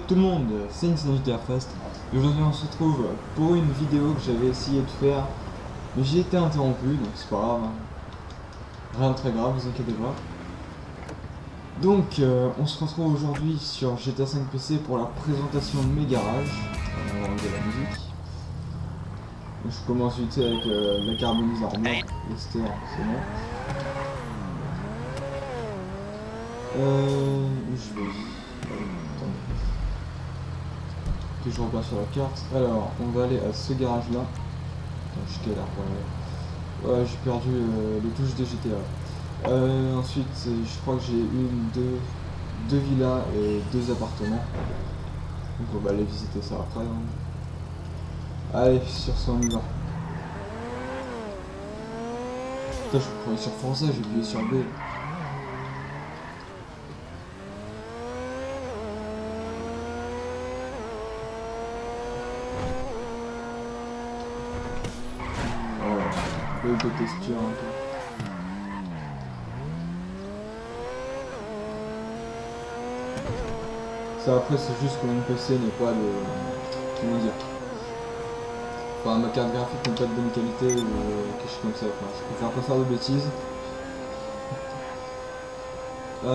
tout le monde, c'est Insanitaire Fast et aujourd'hui on se retrouve pour une vidéo que j'avais essayé de faire mais j'ai été interrompu donc c'est pas grave, hein. Rien de très grave, vous inquiétez pas. Donc on se retrouve aujourd'hui sur GTA 5 PC pour la présentation de mes garages. On va enlever la musique. Donc, je commence vite avec la Carbonise Armor, Lester, c'est bon. Où je vais. Attendez. Que je repars sur la carte. Alors, on va aller à ce garage là. Attends, j'étais là. Ouais, j'ai perdu les touches de GTA. Ensuite, je crois que j'ai deux villas et deux appartements. Donc on va aller visiter ça après. Hein. Allez, sur ça on y va. Putain, je pourrais sur français, j'ai appuyé sur B. De texture un peu. Ça après c'est juste que mon PC n'est pas de. Comment dire. Enfin ma carte graphique n'est pas de bonne qualité ou quelque chose comme ça. Enfin, je préfère pas faire de bêtises. Ouais,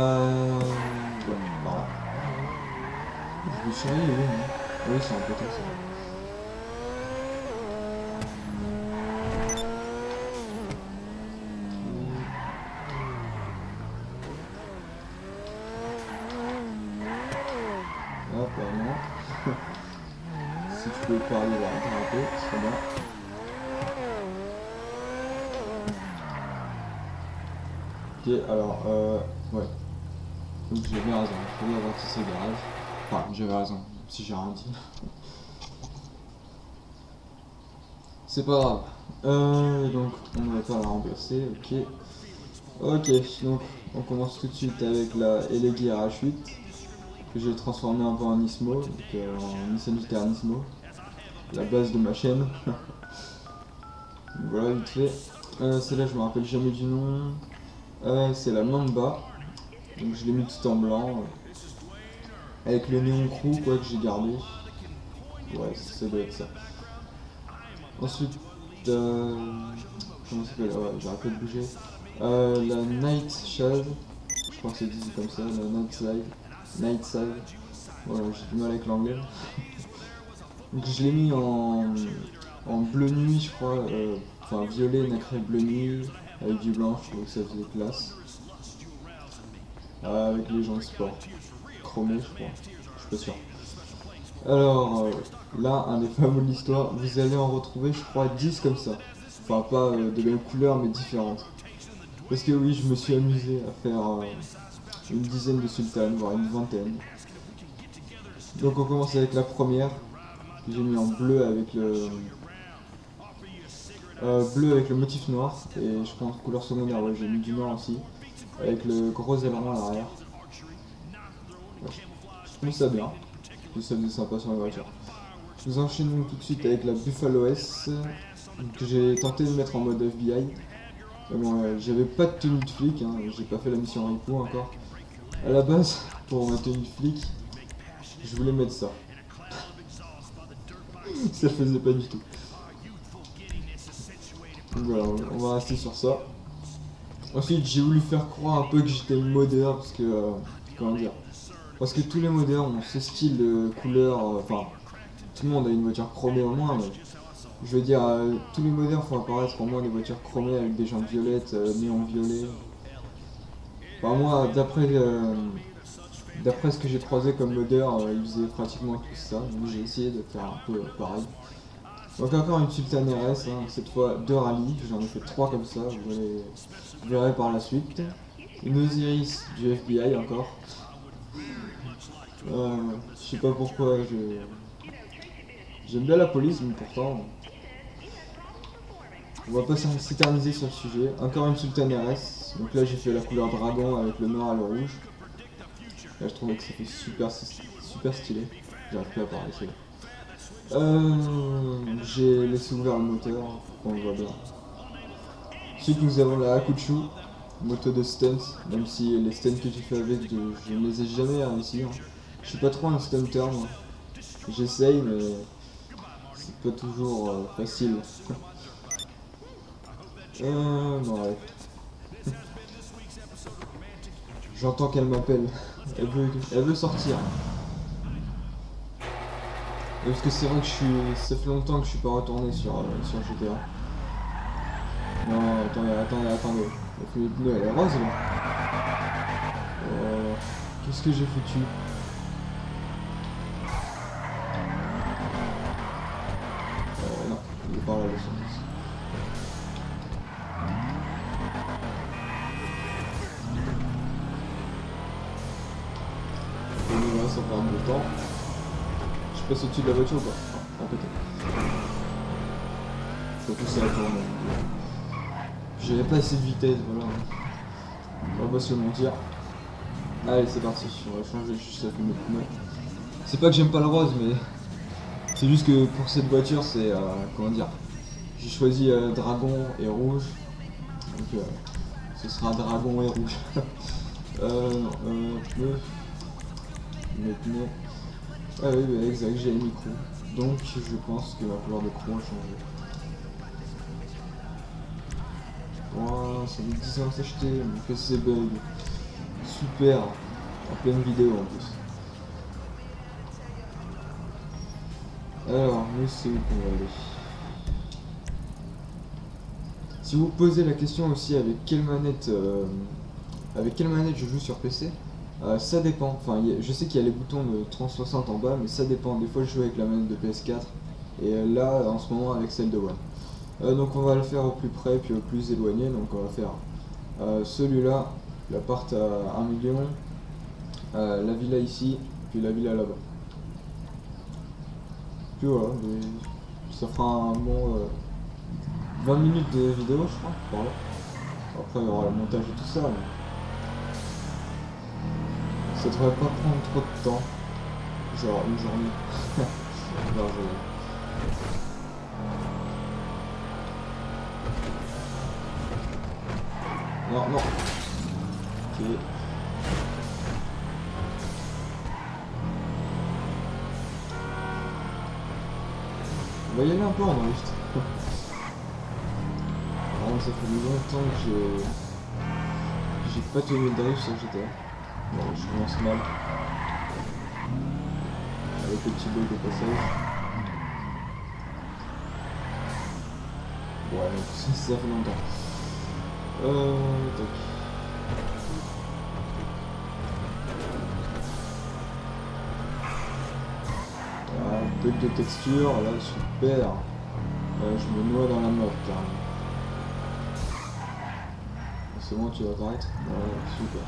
voilà. Je me suis réveillé, oui, hein. Oui, c'est un peu ça. Hop, vraiment. Si tu peux parler là, un peu, ce serait bien. Ok, alors, ouais. Donc j'ai bien raison, il faut bien avoir ce garage. Enfin, j'avais raison, si j'ai rien dit. C'est pas grave. Donc, on va pas la remplacer, ok. Ok, donc on commence tout de suite avec la Elegy RH8 que j'ai transformé un peu en Nismo, donc en Insanitaire Nismo, la base de ma chaîne. Donc, voilà, vite fait. Celle-là, je me rappelle jamais du nom. C'est la Mamba, donc je l'ai mis tout en blanc, avec le néon crew quoi que j'ai gardé. Ouais, ça doit être ça. Ensuite, comment ça s'appelle? Ouais, j'arrête pas de bouger. La Nightshade, je crois que c'est dit comme ça, la Nightside. Voilà, j'ai du mal avec l'anglais. Donc je l'ai mis en bleu nuit, je crois, enfin violet nacré bleu nuit, avec du blanc, je trouvais que ça faisait classe. Avec les gens de sport, chromé, je crois, je suis pas sûr. Alors là, un des fameux de l'histoire, vous allez en retrouver, je crois, 10 comme ça. Enfin, pas de même couleur, mais différentes. Parce que oui, je me suis amusé à faire une dizaine de sultanes, voire une vingtaine. Donc on commence avec la première, que j'ai mis en bleu avec le motif noir, et je pense couleur secondaire, ouais, j'ai mis du noir aussi, avec le gros aileron à l'arrière. Ouais, je trouve ça bien, ça faisait sympa sur la voiture. Nous enchaînons tout de suite avec la Buffalo S, que j'ai tenté de mettre en mode FBI. Mais bon, j'avais pas de tenue de flic, hein, j'ai pas fait la mission Ripou encore. À la base, pour ma tenue de flic, je voulais mettre ça. Ça le faisait pas du tout. Donc voilà, on va rester sur ça. Ensuite, j'ai voulu faire croire un peu que j'étais modeur parce que, comment dire, parce que tous les modeurs ont ce style de couleur, enfin, tout le monde a une voiture chromée au moins, mais je veux dire, tous les modeurs font apparaître au moins des voitures chromées avec des jantes violettes, néon violet. Enfin, moi, d'après ce que j'ai croisé comme modeur, ils faisaient pratiquement tout ça, donc j'ai essayé de faire un peu pareil. Donc encore une Sultan RS, hein, cette fois 2 rallyes, j'en ai fait 3 comme ça, vous verrez par la suite. Une Osiris du FBI encore. Je sais pas pourquoi, j'aime bien la police, mais pourtant, on va pas s'éterniser sur le sujet. Encore une Sultan RS, donc là j'ai fait la couleur dragon avec le noir et le rouge. Là je trouvais que c'était super stylé, j'arrive plus à parler, c'est là. J'ai laissé ouvert le moteur, on le voit bien. Ensuite nous avons la Hakuchu, moto de stunts, même si les stunts que j'ai fait avec, je ne les ai jamais réussi. Hein. Je suis pas trop un stunter moi. J'essaye mais c'est pas toujours facile. Non, allez. J'entends qu'elle m'appelle. Elle veut sortir. Parce que c'est vrai que ça fait longtemps que je suis pas retourné sur GTA. Non, attendez. Les pneus, elle est rose là. Qu'est-ce que j'ai foutu? Non, il est par là le service. Et nous voilà, sans perdre de temps. Je passe au-dessus de la voiture ou pas? Non, peut-être. Faut pousser la tourner. J'avais pas assez de vitesse, voilà. On va pas se le mentir. Allez, c'est parti. On va changer juste la mes pneus. C'est pas que j'aime pas le rose, mais c'est juste que pour cette voiture, c'est comment dire. J'ai choisi dragon et rouge. Donc ce sera dragon et rouge. Pneus. Mes pneus. Ah oui, bah, exact, j'ai les micros. Donc je pense que ma couleur de chrome a changé. Wow, ça met 10 ans à s'acheter, mon PC bug. Super, en pleine vidéo en plus. Alors, nous c'est où qu'on va aller? Si vous posez la question aussi avec quelle manette je joue sur PC, ça dépend. Enfin, je sais qu'il y a les boutons de 360 en bas, mais ça dépend. Des fois je joue avec la manette de PS4 et là en ce moment avec celle de One. Donc on va le faire au plus près puis au plus éloigné. Donc on va faire celui-là, l'appart à 1 million, la villa ici, puis la villa là-bas. Puis voilà, ça fera un bon 20 minutes de vidéo je crois, par là. Après il y aura le montage et tout ça, mais ça devrait pas prendre trop de temps. Genre une journée. Non, non. Ok. On va y aller un peu en drift. Par contre, ça fait longtemps que j'ai pas tenu le drift sur GTA. Bon, je commence mal. Avec le petit bug au passage. Ouais, donc ça fait longtemps. Tac. Voilà, bug de texture, là, super. Je me noie dans la map carrément. C'est bon, tu vas apparaître? Ouais, super.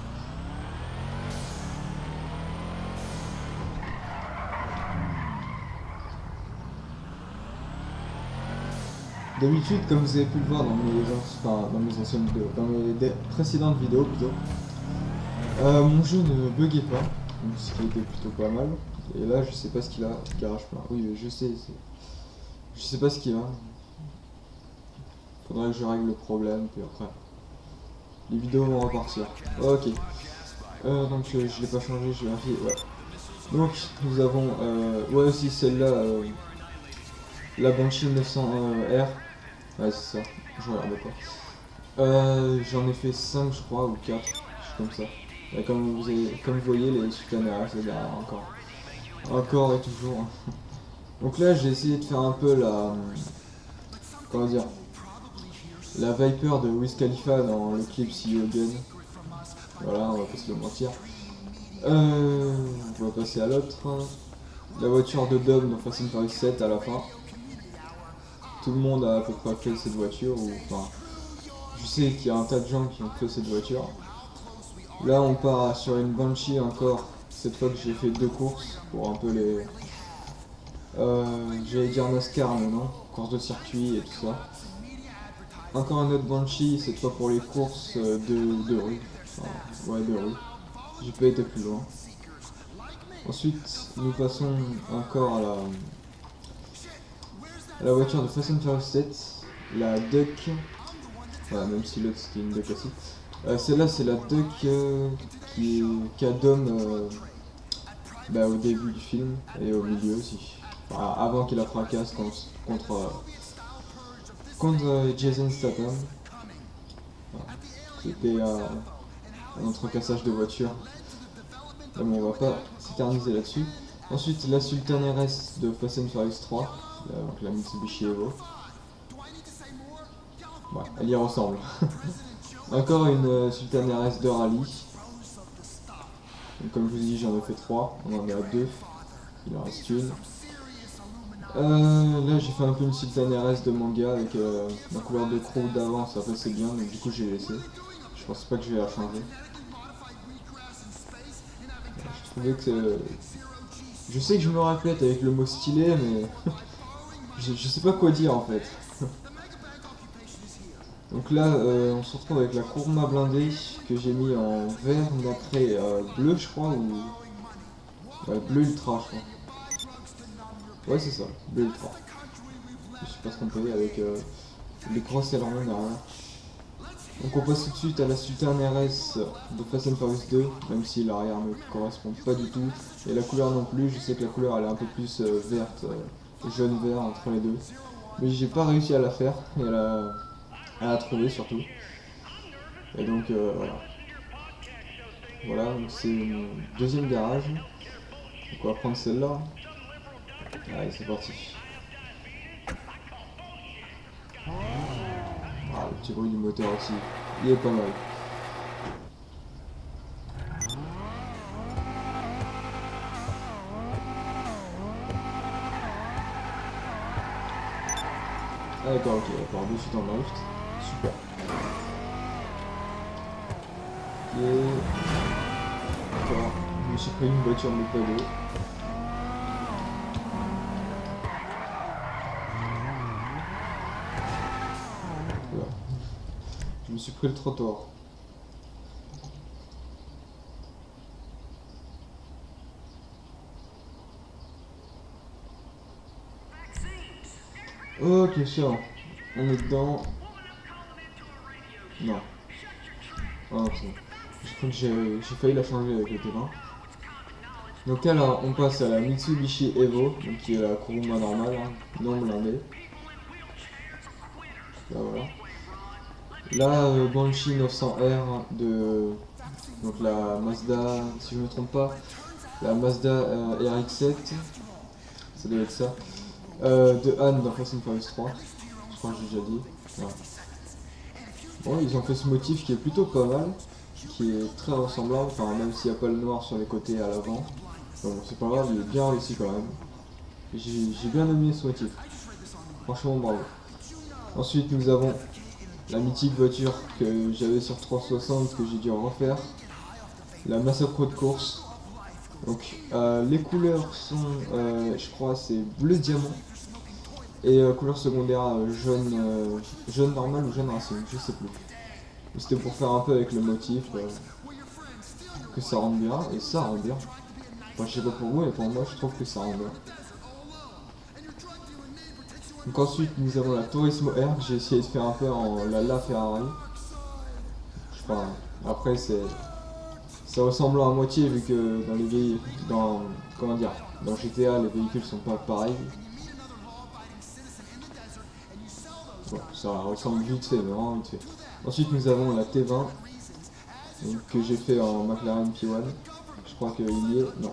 D'habitude, comme vous avez pu le voir dans mes anciennes vidéos, dans mes précédentes vidéos plutôt, mon jeu ne buguait pas, donc ce qui était plutôt pas mal. Et là, je sais pas ce qu'il a, garage plein. Oui, mais je sais pas ce qu'il a. Faudrait que je règle le problème, puis après, les vidéos vont repartir. Ok. Donc je l'ai pas changé, je l'ai vérifié, ouais. Donc nous avons, ouais aussi celle-là, la Banshee 900R. Ouais c'est ça, je regarde pas. J'en ai fait 5 je crois, ou 4, je suis comme ça. Et comme vous voyez, les Sultanas, c'est derrière encore et toujours. Donc là j'ai essayé de faire un peu comment dire, la Viper de Wiz Khalifa dans le clip See You Again. Voilà, on va pas se le mentir. On va passer à l'autre. La voiture de Dom dans Fast and Furious 7 à la fin. Tout le monde a à peu près fait cette voiture, ou enfin, je sais qu'il y a un tas de gens qui ont fait cette voiture. Là on part sur une Banshee encore, cette fois que j'ai fait 2 courses pour un peu les... j'allais dire NASCAR mais non, courses de circuit et tout ça. Encore un autre Banshee, cette fois pour les courses de rue. Enfin, ouais, de rue. J'ai pas été plus loin. Ensuite, nous passons encore à la voiture de Fast and Furious 7, la Duck. Voilà, même si l'autre c'était une Duck aussi. Celle-là, c'est la Duck qui a Dom bah, au début du film et au milieu aussi. Enfin, avant qu'il la fracasse contre Jason Statham. Voilà. C'était un entrecassage de voiture. Mais bon, on va pas s'éterniser là-dessus. Ensuite, la Sultan RS de Fast and Furious 3, donc la Mitsubishi Evo. Ouais, elle y ressemble. Encore une Sultan RS de rallye. Donc, comme je vous ai dit, j'en ai fait 3. On en est à 2. Il en reste une. Là, j'ai fait un peu une Sultan RS de manga avec la couleur de crow d'avant, ça passait bien, donc du coup, j'ai laissé. Je pense pas que je vais la changer. Je trouvais que. Je sais que je me répète avec le mot stylé, mais je sais pas quoi dire en fait. Donc là, on se retrouve avec la Kuruma blindée que j'ai mis en vert nacré bleu, je crois, ou. Ouais, bleu ultra, je crois. Ouais, c'est ça, bleu ultra. Je suis pas trompé avec les grosses ailerons derrière. Donc on passe tout de suite à la Sultan RS de Fast and Furious 2, même si l'arrière ne correspond pas du tout. Et la couleur non plus, je sais que la couleur elle est un peu plus verte, jaune vert entre les deux. Mais j'ai pas réussi à la faire, et à la trouver surtout. Et donc voilà. Voilà, donc c'est mon deuxième garage. Donc on va prendre celle-là. Allez, c'est parti. Ah, le petit bruit du moteur aussi, il est pas mal. Ah d'accord, ok, elle part de suite en drift. Super. Ok. D'accord. Je me suis pris une voiture mais pas deux. Voilà. Je me suis pris le trottoir. Ok, sûr. On est dedans. Non. Ah non, c'est bon. Je crois que j'ai failli la changer avec le T20. Donc là, on passe à la Mitsubishi Evo, donc qui est la Kuruma normale, hein, non blindée. Là, voilà. Là, Banshee 900R de donc la Mazda, si je me trompe pas, la Mazda RX-7, ça doit être ça, de Han dans Fast and Furious 3, je crois que j'ai déjà dit. Voilà. Bon, ils ont fait ce motif qui est plutôt pas mal, qui est très ressemblant, enfin même s'il n'y a pas le noir sur les côtés à l'avant. Bon, c'est pas grave, il est bien réussi quand même. J'ai bien aimé ce motif. Franchement, bravo. Ensuite, nous avons la mythique voiture que j'avais sur 360 que j'ai dû refaire. La Massacre de course. Donc, les couleurs sont, je crois, c'est bleu diamant. Et couleur secondaire, jaune normal ou jaune racing, je sais plus. C'était pour faire un peu avec le motif, que ça rende bien, et ça rend bien. Enfin, je sais pas pour vous, mais pour moi, je trouve que ça rend bien. Donc ensuite, nous avons la Turismo R, que j'ai essayé de faire un peu en la Ferrari. Enfin, après, ça ressemble à moitié, vu que dans les véhicules, comment dire, dans GTA, les véhicules sont pas pareils. Bon, ça ressemble vite fait, mais vraiment vite fait. Ensuite, nous avons la T20, donc, que j'ai fait en McLaren P1. Je crois qu'il y est. Non.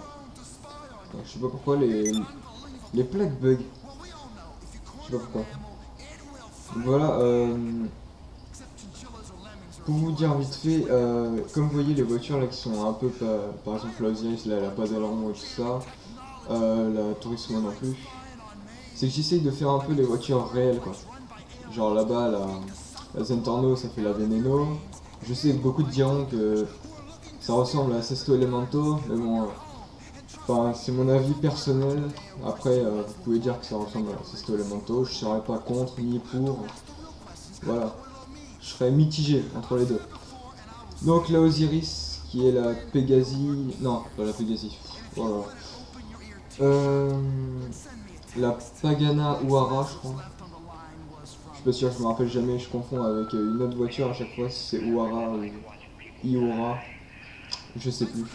Je sais pas pourquoi les plaques bug. Je sais pas pourquoi. Donc voilà, pour vous dire vite fait, comme vous voyez les voitures là qui sont un peu, par exemple la Osiris, là elle a pas d'aileron et tout ça, la Turismo non plus, c'est que j'essaye de faire un peu les voitures réelles quoi. Genre là-bas la Zentorno ça fait la Veneno, je sais que beaucoup de diront que ça ressemble à Sesto Elemento, mais bon, enfin, c'est mon avis personnel. Après, vous pouvez dire que ça ressemble à Sesto Elemento, je serais pas contre ni pour. Voilà, je serais mitigé entre les deux. Donc la Osiris, qui est la Pégasi. Non, pas la Pégasi. Voilà. La Pagana Uara, je crois. Je suis pas sûr, je me rappelle jamais, je confonds avec une autre voiture à chaque fois si c'est Uara ou Iora. Je sais plus.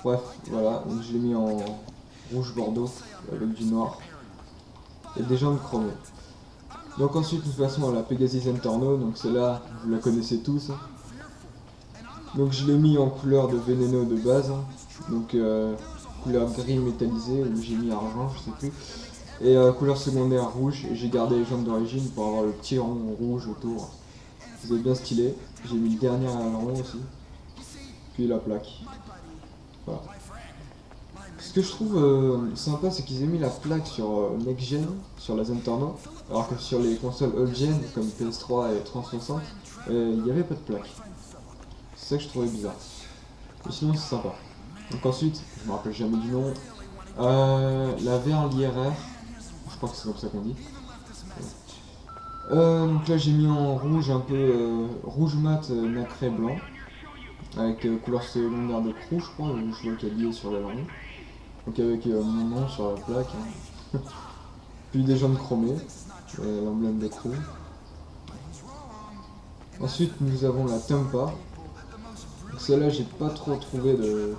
Bref, voilà, donc je l'ai mis en rouge bordeaux avec du noir et des jantes chromées. Donc ensuite nous passons à la Pegasus Entorno, donc celle-là vous la connaissez tous. Donc je l'ai mis en couleur de Veneno de base, donc couleur gris métallisé ou j'ai mis argent, je sais plus. Et couleur secondaire rouge, et j'ai gardé les jantes d'origine pour avoir le petit rond rouge autour. C'est bien stylé. J'ai mis le dernier aileron aussi. Puis la plaque. Voilà. Ce que je trouve sympa, c'est qu'ils aient mis la plaque sur Next Gen, sur la Zentorno, alors que sur les consoles Old Gen, comme PS3 et 360, il n'y avait pas de plaque. C'est ça que je trouvais bizarre. Mais sinon, c'est sympa. Donc ensuite, je me rappelle jamais du nom, la Verle IRR, je crois que c'est comme ça qu'on dit. Donc là j'ai mis en rouge un peu rouge mat nacré blanc avec couleur secondaire de crew je crois, je vois qu'il y a lié sur l'aileron. Donc avec mon nom sur la plaque. Hein. Puis des jantes chromées, l'emblème de crew. Ensuite nous avons la Tampa. Celle-là j'ai pas trop trouvé de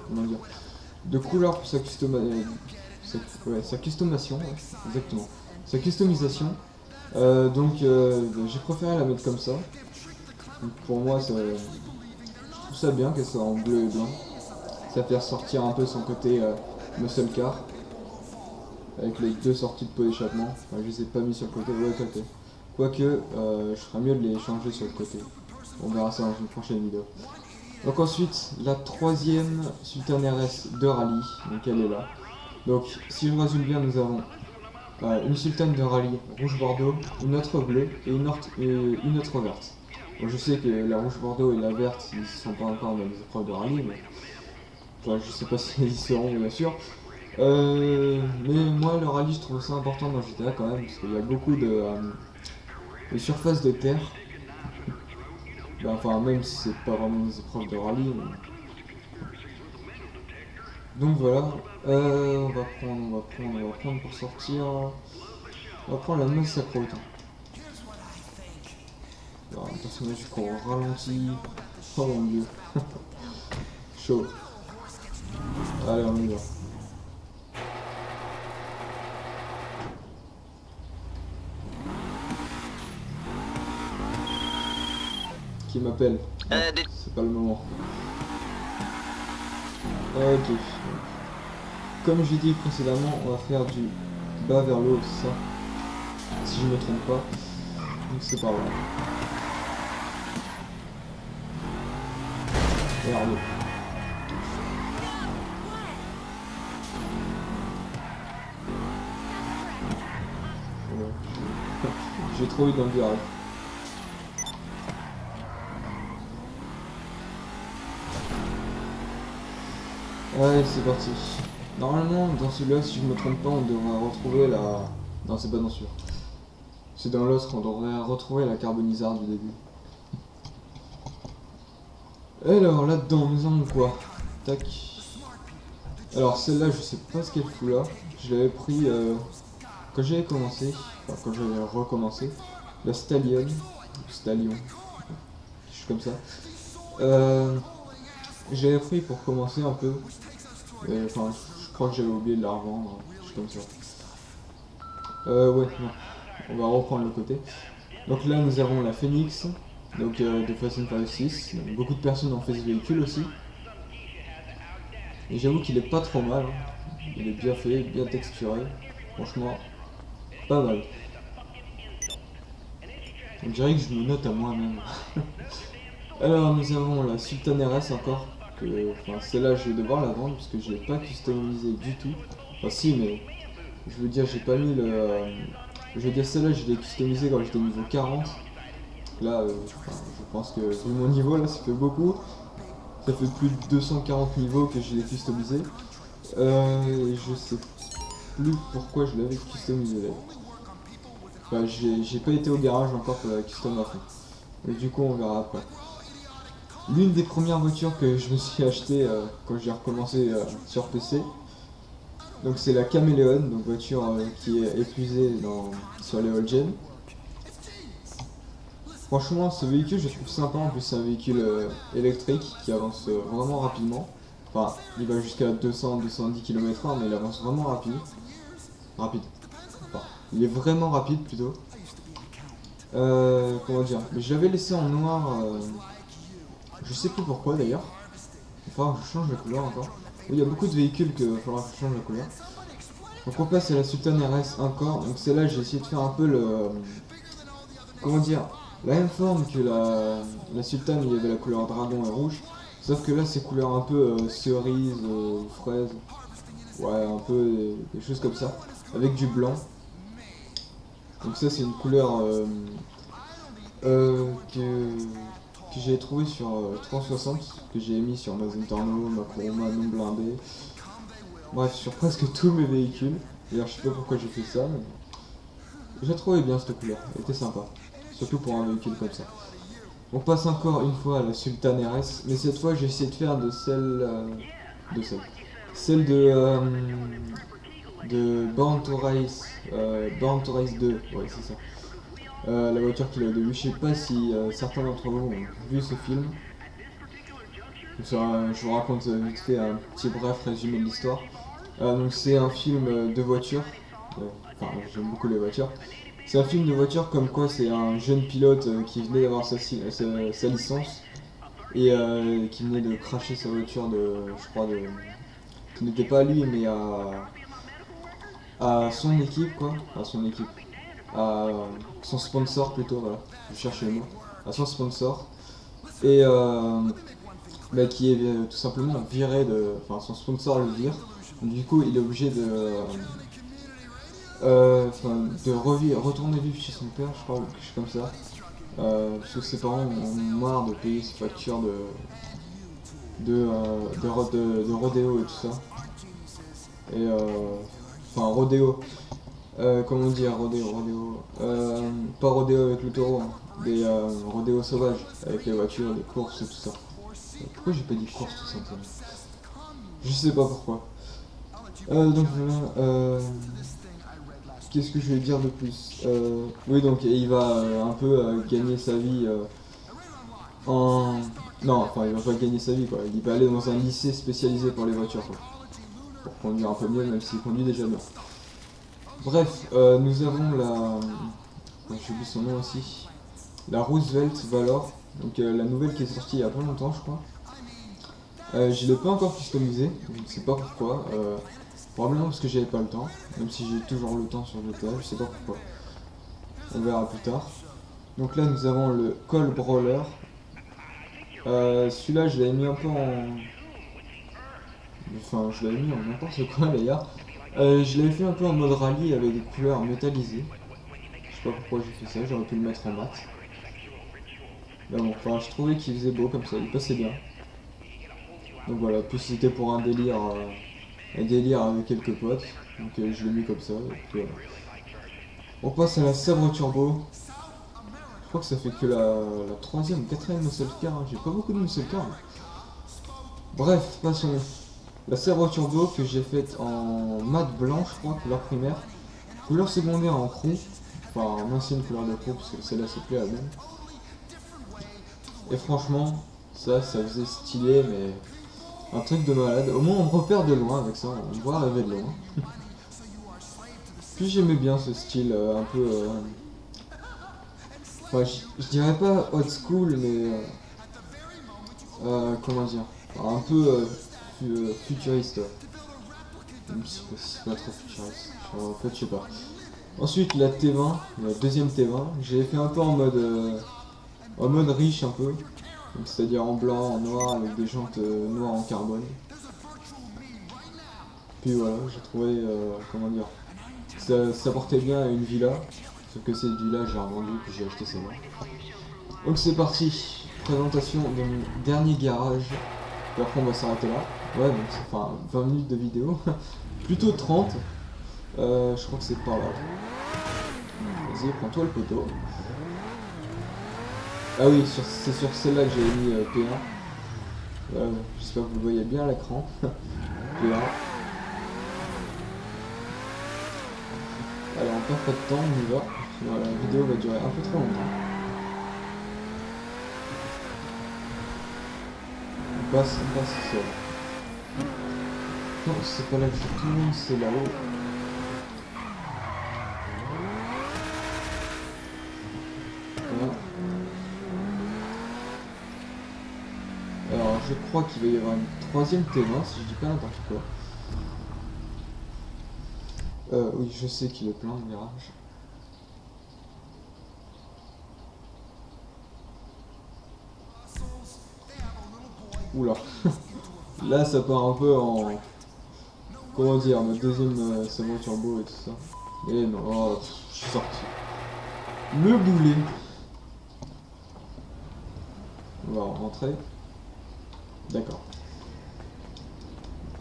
couleur pour sa customation, ouais, exactement. Sa customisation. Donc j'ai préféré la mettre comme ça. Donc, pour moi, je trouve ça bien qu'elle soit en bleu et blanc. Ça fait ressortir un peu son côté muscle car. Avec les deux sorties de pot d'échappement. Enfin, je les ai pas mis sur le côté, ouais, côté. Quoique, je ferais mieux de les changer sur le côté. On verra ça dans une prochaine vidéo. Donc ensuite, la troisième Sultan RS de rallye. Donc elle est là. Donc si je résume bien, nous avons une sultane de rallye rouge bordeaux, une autre bleue et une autre verte. Bon, je sais que la rouge bordeaux et la verte ils sont pas encore dans les épreuves de rallye, mais enfin, je sais pas si ils y seront bien sûr. Mais moi le rallye je trouve ça important dans GTA quand même parce qu'il y a beaucoup de surface de terre. Enfin même si c'est pas vraiment des épreuves de rallye. Mais... Donc voilà, on va prendre pour sortir. On va prendre la massacre autant. Alors, un personnage qui court au ralenti. Oh mon dieu. Chaud. Allez, on y va. Qui m'appelle? C'est pas le moment. Ok. Comme j'ai dit précédemment, on va faire du bas vers le haut, c'est ça? Si je me trompe pas. Donc c'est par là. Regardez. Ouais. J'ai trop eu dans le virage. Allez, c'est parti. Normalement, dans celui-là, si je me trompe pas, on devrait retrouver la... Non, c'est pas dans celui-là. C'est dans l'autre qu'on devrait retrouver la carbonisarde du début. Alors, là-dedans, nous avons quoi? Tac. Alors, celle-là, je sais pas ce qu'elle fout là. Je l'avais pris quand j'avais commencé, enfin quand j'avais recommencé. La Stallion. Stallion. Je suis comme ça. J'avais pris pour commencer un peu. Enfin, je crois que j'avais oublié de la revendre. Je suis comme ça. Ouais, non. On va reprendre le côté. Donc là, nous avons la Phoenix. Donc de Fast and Furious 6. Donc, beaucoup de personnes ont fait ce véhicule aussi. Et j'avoue qu'il est pas trop mal. Hein. Il est bien fait, bien texturé. Franchement, pas mal. On dirait que je me note à moi-même. Alors nous avons la Sultan RS encore. Enfin celle-là je vais devoir la vendre parce que je l'ai pas customisée du tout. Enfin si mais je veux dire j'ai pas mis le... je veux dire celle-là je l'ai customisée quand j'étais niveau 40. Là je pense que vu mon niveau là ça fait beaucoup. Ça fait plus de 240 niveaux que je l'ai customisé. Et je sais plus pourquoi je l'avais customisé d'ailleurs. Enfin, j'ai pas été au garage encore pour la custom à fond. Et du coup on verra après. L'une des premières voitures que je me suis acheté quand j'ai recommencé sur PC. Donc c'est la Caméléon, donc voiture qui est épuisée sur les old gen. Franchement ce véhicule je trouve sympa, en plus c'est un véhicule électrique qui avance vraiment rapidement. Enfin, il va jusqu'à 200-210 km/h, mais il avance vraiment rapide. Rapide. Enfin, il est vraiment rapide plutôt. Comment dire? Mais je l'avais laissé en noir. Je sais plus pourquoi d'ailleurs. Il va falloir que je change la couleur encore. Oui, il y a beaucoup de véhicules qu'il va falloir que je change la couleur. Donc on passe à la Sultan RS encore. Donc celle-là, j'ai essayé de faire un peu le... Comment dire? La même forme que la Sultan, il y avait la couleur dragon et rouge. Sauf que là, c'est couleur un peu cerise, fraise. Ouais, un peu des choses comme ça. Avec du blanc. Donc ça, c'est une couleur que j'ai trouvé sur 360, que j'ai mis sur ma Zentorno, ma Kuruma non blindée. Bref, sur presque tous mes véhicules. D'ailleurs, je sais pas pourquoi j'ai fait ça, mais j'ai trouvé bien cette couleur. Elle était sympa. Surtout pour un véhicule comme ça. On passe encore une fois à la Sultan RS, mais cette fois j'ai essayé de faire de celle de Born to Race 2, ouais c'est ça. La voiture qu'il a au début, je sais pas si certains d'entre vous ont vu ce film. Je vous raconte vite fait un petit bref résumé de l'histoire. Donc c'est un film de voiture, enfin j'aime beaucoup les voitures. C'est un film de voiture comme quoi c'est un jeune pilote qui venait d'avoir sa licence et qui venait de cracher sa voiture je crois, qui n'était pas à lui mais à son équipe quoi, à son équipe, à son sponsor plutôt, voilà, je cherchais le mot, à son sponsor et bah, qui est tout simplement viré enfin son sponsor le vire, du coup il est obligé de retourner vivre chez son père, je crois, ou quelque chose comme ça. Parce que ses parents ont marre de payer ses factures de rodéo et tout ça. Et enfin, rodéo. Comment dire, rodéo. Pas rodéo avec le taureau, hein. Des rodéos sauvages, avec les voitures, des courses et tout ça. Pourquoi j'ai pas dit course tout simplement? Je sais pas pourquoi. Donc voilà. Qu'est-ce que je vais dire de plus? Oui, donc il va un peu gagner sa vie en... Non, enfin il va pas gagner sa vie quoi, il va aller dans un lycée spécialisé pour les voitures quoi. Pour conduire un peu mieux même s'il conduit déjà bien. Bref, nous avons la... j'ai oublié son nom aussi. La Roosevelt Valor, donc la nouvelle qui est sortie il y a pas longtemps je crois. Je l'ai pas encore customisée, je ne sais pas pourquoi. Probablement parce que j'avais pas le temps, même si j'ai toujours le temps sur GTA, je sais pas pourquoi. On verra plus tard. Donc là nous avons le Cole Brawler. Celui-là je l'avais mis un peu en... Enfin je l'avais mis en n'importe quoi d'ailleurs. Je l'avais fait un peu en mode rallye avec des couleurs métallisées. Je sais pas pourquoi j'ai fait ça, j'aurais pu le mettre en mat. Mais bon, enfin je trouvais qu'il faisait beau comme ça, il passait bien. Donc voilà, plus c'était pour un délire avec quelques potes. Donc je l'ai mis comme ça. Et puis, voilà. On passe à la Sabre Turbo. Je crois que ça fait que la troisième ou quatrième muscle car, hein. J'ai pas beaucoup de muscle car. Bref, passons. La Sabre Turbo que j'ai faite en mat blanc, je crois, couleur primaire. Couleur secondaire en chrome. Enfin, en ancienne couleur de chrome, parce que celle-là c'est plus la même. Et franchement, ça faisait stylé, mais un truc de malade. Au moins on me repère de loin avec ça, on me voit arriver de loin. Puis j'aimais bien ce style un peu... Enfin, je dirais pas old school, mais... comment dire, un peu futuriste. Même si c'est pas trop futuriste. En fait, je sais pas. Ensuite, la T20, la deuxième T20, j'ai fait un peu en mode riche un peu. C'est-à-dire en blanc, en noir, avec des jantes noires en carbone. Puis voilà, j'ai trouvé, comment dire, ça portait bien à une villa. Sauf que cette villa, j'ai revendu, puis j'ai acheté celle-là. Donc c'est parti. Présentation de mon dernier garage. Et après on va s'arrêter là. Ouais, donc c'est enfin 20 minutes de vidéo. Plutôt 30. Je crois que c'est par là. Vas-y, prends-toi le poteau. Ah oui, c'est sur celle-là que j'ai mis P1. J'espère que vous voyez bien à l'écran. P1. Allez, on perd pas de temps, on y va. Sinon, la vidéo va durer un peu trop longtemps. On passe seul. Non, c'est pas là que je tourne, c'est là-haut. Voilà. Alors, je crois qu'il va y avoir une troisième T20, si je dis pas n'importe quoi. Oui, je sais qu'il est plein le virage. Oula. Là, ça part un peu en... Comment dire, ma deuxième Samurai Turbo et tout ça. Et non, oh, je suis sorti. Le boulet. On va rentrer. D'accord.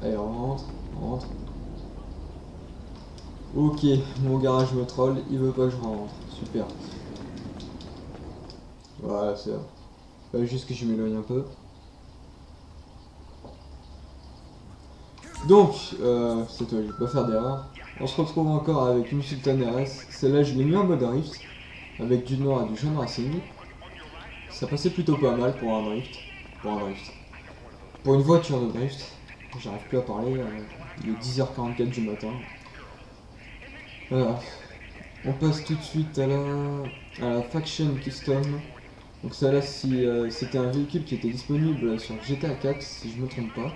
Allez, on rentre, on rentre. Ok, mon garage me troll, il veut pas que je rentre. Super. Voilà, c'est... juste que je m'éloigne un peu. Donc, c'est toi, je vais pas faire d'erreur. On se retrouve encore avec une Sultan RS. Celle-là, je l'ai mis en mode drift. Avec du noir et du jaune racing. Ça passait plutôt pas mal pour un drift. Pour une voiture de drift. J'arrive plus à parler. Il est 10h44 du matin. Voilà. On passe tout de suite à la Faction Custom. Donc celle-là, si, c'était un véhicule qui était disponible sur GTA 4, si je me trompe pas.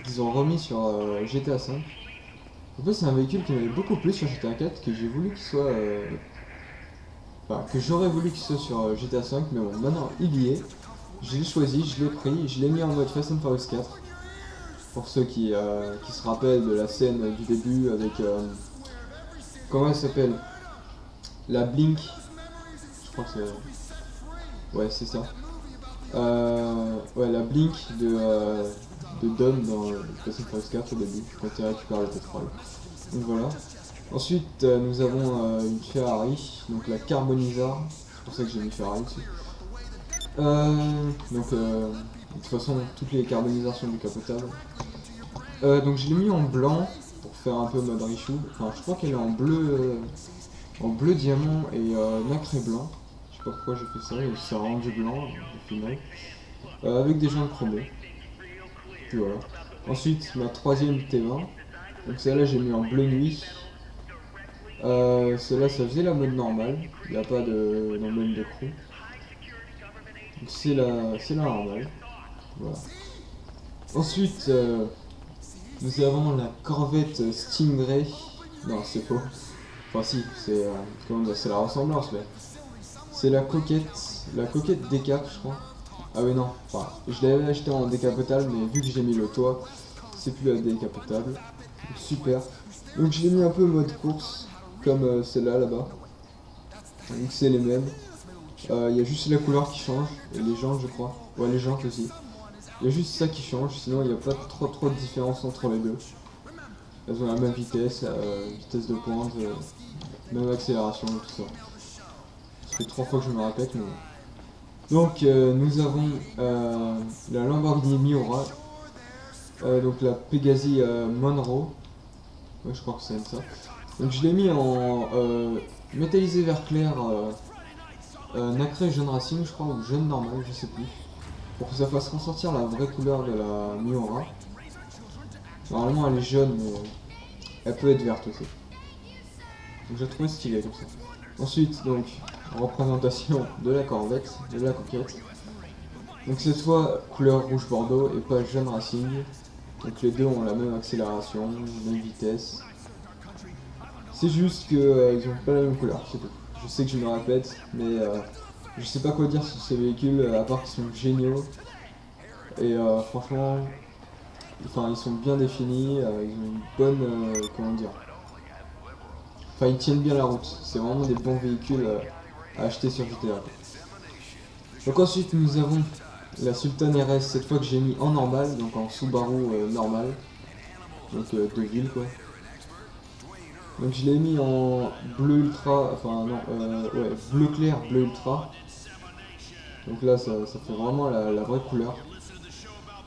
Ils ont remis sur GTA 5. En fait, c'est un véhicule qui m'avait beaucoup plu sur GTA 4, que j'ai voulu qu'il soit... Enfin, que j'aurais voulu qu'il soit sur GTA 5, mais bon, maintenant il y est. Je l'ai choisi, je l'ai pris, je l'ai mis en mode Fast and Furious 4. Pour ceux qui se rappellent de la scène du début avec... comment elle s'appelle? La Blink. Je crois que c'est... Ouais, c'est ça. Ouais, la Blink de Dom dans Fast and Furious 4 au début, quand il récupère le pétrole. Donc voilà. Ensuite, nous avons une Ferrari, donc la Carbonizar. C'est pour ça que j'ai mis Ferrari dessus. De toute façon, toutes les Carbonizars sont décapotables. Donc je l'ai mis en blanc pour faire un peu mode Richou. Enfin, je crois qu'elle est en bleu diamant et nacré blanc. Je sais pas pourquoi j'ai fait ça, et ça a rendu blanc au final. Avec des jantes chromées. Puis voilà. Ensuite, ma troisième T20. Donc celle-là, j'ai mis en bleu nuit. Celle-là, ça faisait la mode normale. Il n'y a pas d'emblème de crew. Donc c'est la normale. Voilà. Ensuite, nous avons la Corvette Stingray. Non, c'est faux. Enfin si, c'est la ressemblance, mais c'est la coquette décap, je crois. Ah oui non, enfin, je l'avais acheté en décapotable, mais vu que j'ai mis le toit, c'est plus la décapotable. Donc, super. Donc je l'ai mis un peu mode course, comme celle-là là-bas. Donc c'est les mêmes. Il y a juste la couleur qui change, et les jantes je crois. Ouais, les jantes aussi. Il y a juste ça qui change, sinon il n'y a pas trop de différence entre les deux. Elles ont la même vitesse, vitesse de pointe, même accélération et tout ça. Ça fait 3 fois que je me répète, mais bon. Donc nous avons la Lamborghini Miura, donc la Pegasi Monroe. Ouais, je crois que c'est ça. Donc je l'ai mis en métallisé vert clair, nacré jaune racing, je crois, ou jaune normal, je sais plus. Pour que ça fasse ressortir la vraie couleur de la Miura. Normalement elle est jaune, mais elle peut être verte aussi. Donc j'ai trouvé stylé comme ça. Ensuite, donc, représentation de la Corvette, de la coquette. Donc cette fois, couleur rouge bordeaux et pas jaune racing. Donc les deux ont la même accélération, même vitesse. C'est juste qu'ils ont pas la même couleur, c'est tout. Je sais que je me répète, mais je sais pas quoi dire sur ces véhicules, à part qu'ils sont géniaux. Et franchement, enfin ils sont bien définis, ils ont une bonne, comment dire. Enfin ils tiennent bien la route, c'est vraiment des bons véhicules à acheter sur GTA. Donc ensuite nous avons la Sultan RS, cette fois que j'ai mis en normal, donc en Subaru normal. Donc de ville quoi. Donc je l'ai mis en bleu ultra, enfin non, ouais, bleu clair, bleu ultra. Donc là ça fait vraiment la vraie couleur.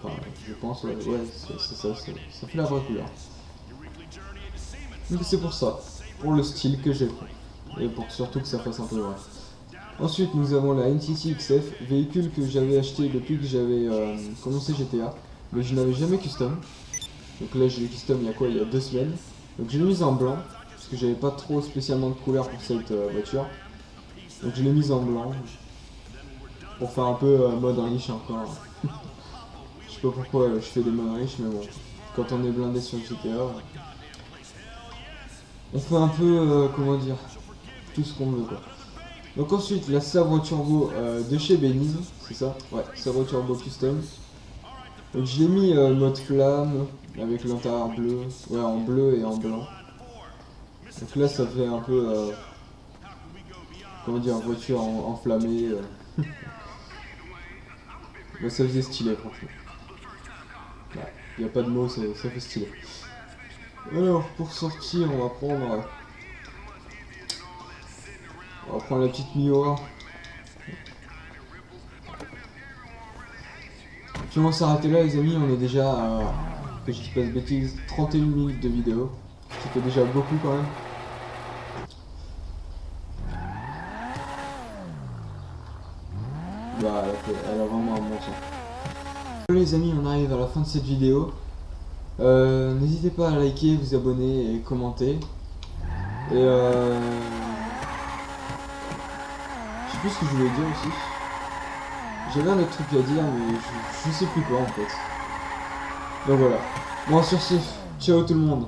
Enfin je pense, ouais, c'est ça, ça fait la vraie couleur. Donc c'est pour ça, pour le style que j'ai pris. Et pour surtout que ça fasse un peu vrai. Ensuite nous avons la NTT XF, véhicule que j'avais acheté depuis que j'avais commencé GTA. mais je n'avais jamais custom. Donc là, j'ai custom il y a quoi? Il y a 2 semaines. Donc je l'ai mise en blanc, parce que j'avais pas trop spécialement de couleur pour cette voiture. Donc je l'ai mise en blanc, pour faire un peu mode riche encore. Je sais pas pourquoi je fais des modes riches, mais bon, quand on est blindé sur GTA, on fait un peu, comment dire, tout ce qu'on veut quoi. Donc ensuite, la Sabre Turbo de chez Beniz, c'est ça? Ouais, Sabre Turbo Custom. Donc je l'ai mis mode flamme, avec l'intérieur bleu, ouais en bleu et en blanc. Donc là ça fait un peu, comment dire, voiture enflammée. Bah, ça faisait stylé franchement. Il n'y a pas de mots, ça fait stylé. Alors pour sortir, on va prendre la petite Miura. Puis on va s'arrêter là les amis, on est déjà à, que je dis pas de bêtises, 31 minutes de vidéo. Ça fait déjà beaucoup quand même. Bah elle a vraiment un bon son. Les amis, on arrive à la fin de cette vidéo. N'hésitez pas à liker, vous abonner et commenter. Et je sais plus ce que je voulais dire aussi. J'avais un autre truc à dire mais je sais plus quoi en fait. Donc voilà. Bon sur ce, ciao tout le monde.